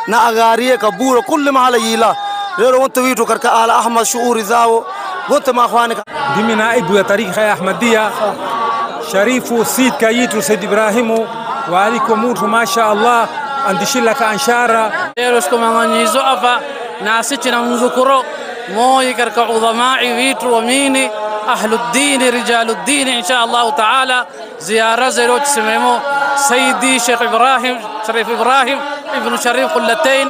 na agarie kaburo kulli mahala yila leo wonte witu karka ala Ahmad shuuri zao wonte ma akhwanika dimi naibu ya tarikha ya Ahmadiyya Sharifu Sid Kayitu Said Ibrahimu wa aliko mtu masha Allah andishilaka anshara leo shkumanganyizo hapa na sisi na mzukuro moyo karka udhamai vitu waamini ahluddin rijaluddin insha Allah taala ziara zero tusememo Sayyidi Sheikh Ibrahim Sharif Ibrahim ibn Sharif Qullatayn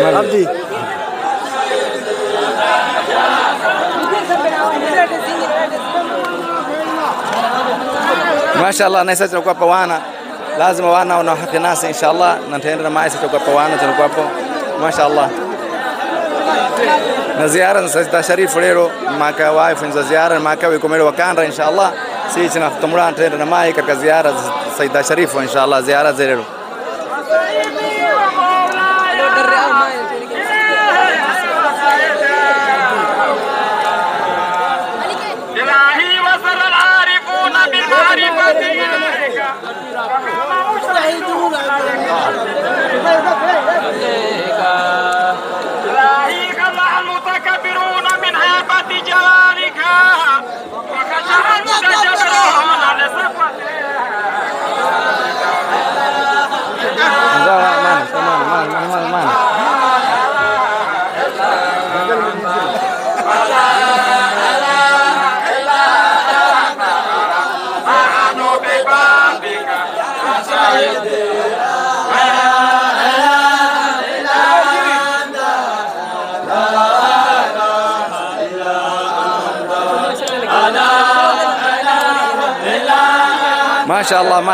عبدي ما شاء الله ناس تلقوا بوانا لازم وانا ونحكي ناس ان شاء الله نتهندر ما يستلقوا بوانا تلقوا ما شاء الله نزيارة سيدنا شريف ليرو ما كوايف زيارة ما كوي كميرو وكانرا ان شاء الله سيجنا تمران تهندر ما يكرك زيارة سيدنا شريف ان شاء الله زيارة زيرو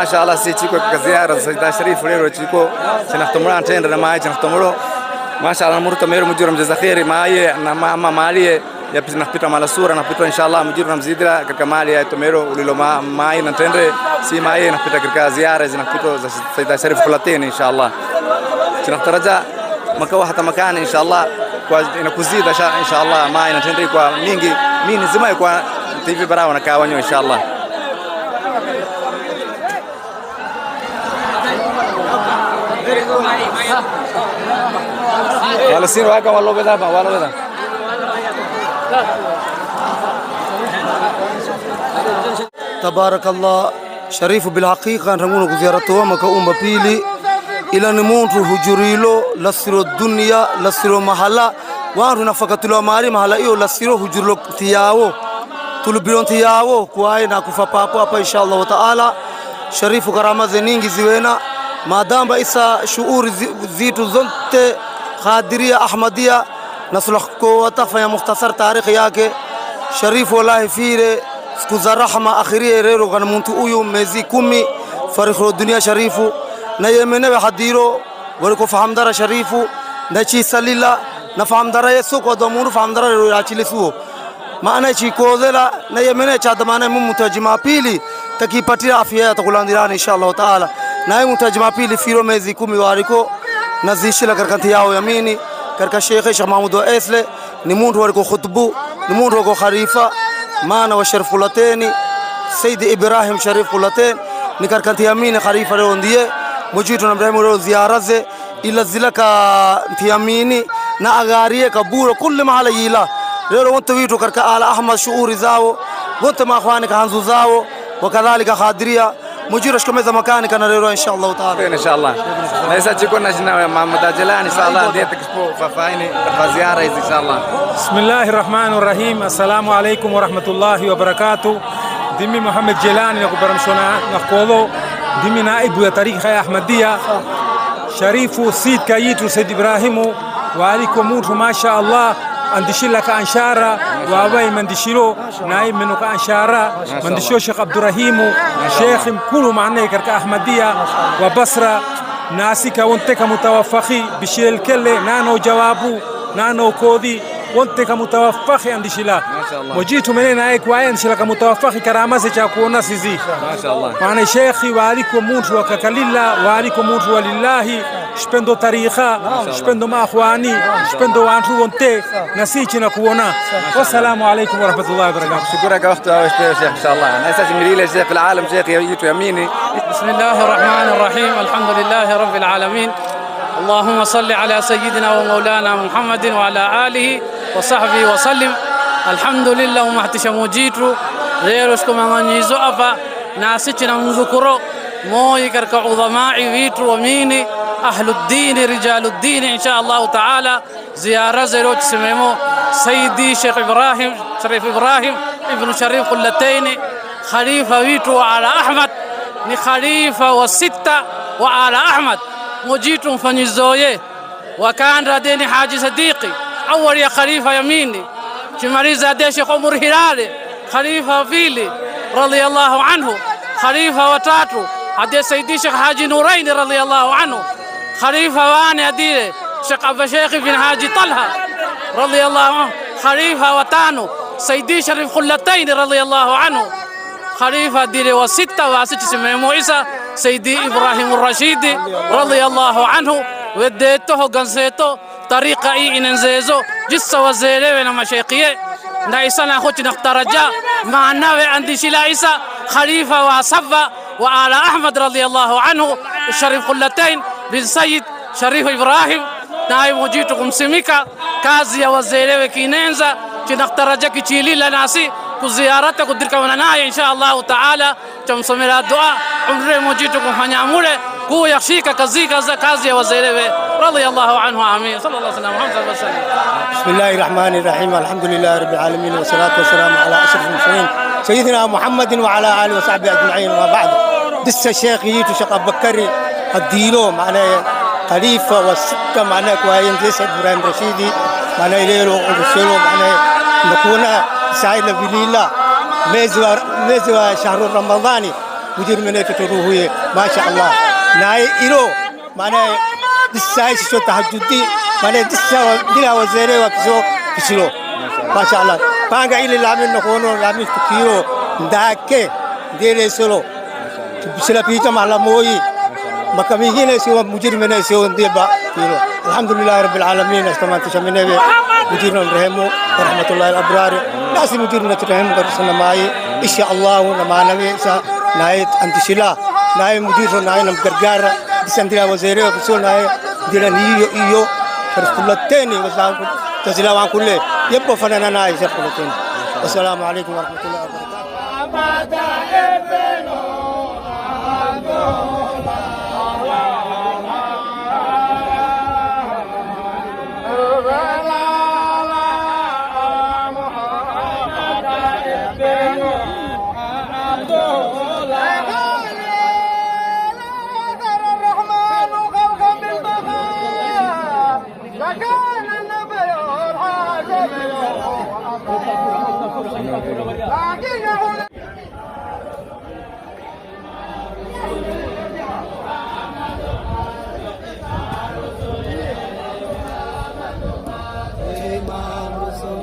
ما شاء الله سيتيكو كزيارة سيدنا شريف ليرو تيكو سنختمران تندر معي سنختمرو ما شاء الله مرتو ميرو مجرم جزاخيري معي ما مالي يبي نحبيتها مع الصورة نحبيتها إن شاء الله مجرم مزيدرا كمالي تميرو وليلو ما معي نتندر سي معي نحبيتها كزيارة نحبيتها سيدنا شريف قلتين إن شاء الله سنخترجا مكوا حتى مكان إن شاء الله كوزيد إن شاء الله معي نتندر كوا مينجي مين زمان كوا تيجي براونا كاوانيو إن شاء الله ولا سين واقع والله بدا والله بدا تبارك الله شريف بالحقيقة نرمونه زيارته مكا بيلي إلى نمونت هجريلو لسيرو الدنيا لسيرو محلا وانو نفقتلو ماري محلا إيو لسيرو هجريلو تياو تلبيون تياو كواي ناكوفا بابا إن شاء الله تعالى شريف كرامة زنينجي زوينا ما دام بإسا شعور زيتو زلت خادرية أحمدية نصلح قوة فيا مختصر تاريخ ياك شريف والله فيري سكوزا رحمة أخيرية ريرو غنمونتو أيو ميزي كومي فريخ الدنيا شريفو نيمنه بحديرو وركو فهم دارا شريفو نشي سليلا نفهم دارا يسوق ودمون فهم دارا راتي لسوه ما أنا شيء كوزلا نيمنه شادمانه ممتاجما بيلي تكي باتي عافية تقولان ديران إن شاء الله تعالى ناي متاجما بيلي فيرو ميزي كومي واريكو نزيش لك كركنتياو يميني كرك الشيخ محمود وإسله نمون وركو خطبو نمون وركو خريفة مانا وشرف قلتيني سيد إبراهيم شريف قلتين نكركنتي يميني خريفة روندية مجيتو نبراهيم رو زيارة زي إلا زلك تياميني نا أغاريه كبورو كل محل يلا لو وانت ويتو كرك آل أحمد شعوري زاو وانت ما أخوانك هنزو زاو وكذلك خادرية مجيرش كم إذا مكانك أنا ريرو إن شاء الله تعالى إن شاء الله ليس تكون نجنا محمد جلان إن شاء الله ديتك ففايني فزيارة إن شاء الله بسم الله الرحمن الرحيم السلام عليكم ورحمة الله وبركاته دمي محمد جلان نقبرم شنا نقوله دمي نائب يا تاريخ يا أحمدية شريف سيد كايتو سيد إبراهيم وعليكم موت ما شاء الله andishilaka anshara wabai mandishilo naib menuka anshara mandisho Sheikh Abdurrahim Sheikh mkulu maana katika Ahmadiyya wa Basra nasika wonteka mutawaffaqi bishil kelle nano jawabu nano kodi wonteka mutawaffaqi andishila mojitu menena ay kwaen shilaka mutawaffaqi karamase cha kuona sisi mashaallah maana Sheikh wa alikum mutu wa kakalilla wa alikum mutu walillahi shpendo tarikha shpendo makhwani shpendo wantu wonte nasichi na kuona. Wassalamu alaykum wa rahmatullahi wa barakatuh. شكرا وقت شيخ ان شاء الله. انا اساسي مريله شيخ في العالم شيخ يجيتوا يميني. بسم الله الرحمن الرحيم. الحمد لله رب العالمين. اللهم صل على سيدنا ومولانا محمد وعلى آله وصحبه وسلم. الحمد لله ومحتشم جيتو غيركم منيزو أفا ناسيتنا مذكرو موي كرك عظماء فيتو وميني أهل الدين رجال الدين إن شاء الله تعالى. زيارة زيروت سميمو سيدي شيخ إبراهيم شريف إبراهيم ابن شريف قلتين خليفة فيتو وعلى أحمد ni khalifa wa sita wa ala Ahmad mujitu mfanyizoye wakanda deni Haji Sadiqi awali ya khalifa yamini kimaliza de Sheikh Umar Hilale khalifa wa pili radiyallahu anhu khalifa wa tatu hadi Sayyidi Sheikh Haji Nurain radiyallahu anhu khalifa wa nne hadi Sheikh Abba Sheikh bin Haji Talha radiyallahu anhu khalifa wa tano Sayyidi Sharif Qullatain radiyallahu anhu خليفة ديري وستة واسيتي سميمو إيسا سيدي إبراهيم الرشيدي رضي الله عنه وديته قنسيته طريقة إنزيزو جسة وزيري وينا مشيقية نايسا ناخوتي نخترجا مع النوي عندي شلا إيسا خليفة وصفة وعلى أحمد رضي الله عنه الشريف قلتين بن سيد شريف إبراهيم ناي موجيتكم سميكا كازيا وزيري وكينينزا نخترجا كتيلي لناسي kuziarata kudirikana naye insha Allah taala tumsomera dua umre mujitu kufanya mule kuyashika kazi ya wazee radiyallahu anhu amin sallallahu alaihi wasallam. Bismillahir Rahmanir Rahim. Alhamdulillahi rabbil alamin wa salatu wassalamu ala ashrafil mursalin sayyidina Muhammadin wa ala alihi wa sahbihi ajma'in wa ba'd. Dissa Sheikh yitu Sheikh Abubakari adilo maana khalifa wa sita maana kwa yeye Sheikh Ibrahim Rashidi maana ile uselo maana nakuna سعيد بالله مزوا شهر رمضان مدير من تروه ما شاء الله ناي إيرو معناه دساي شو تهجدي معناه دسا دلا وزيره وكسو كسلو ما شاء الله بانغا إلى لامين نكونو لامين تكيرو داكة ديري سلو بسلا بيتا مالا موي مكميين سوى مدير من سوى ديبا كيرو. الحمد لله رب العالمين. استمعت شمنه مديرنا رحمه ورحمة الله الأبرار ناس مديرنا ترحم قرصنا معي إن شاء الله ونما نبي نايت أنتشلا ناي مديرنا ناي نمكرجارة بسندلا وزيره وبسول ناي ديرانيو إيو فرقلتين وسلام تزلا وان كله يبقى فنانا ناي فرقلتين. والسلام عليكم ورحمة الله وبركاته. Imam Rasul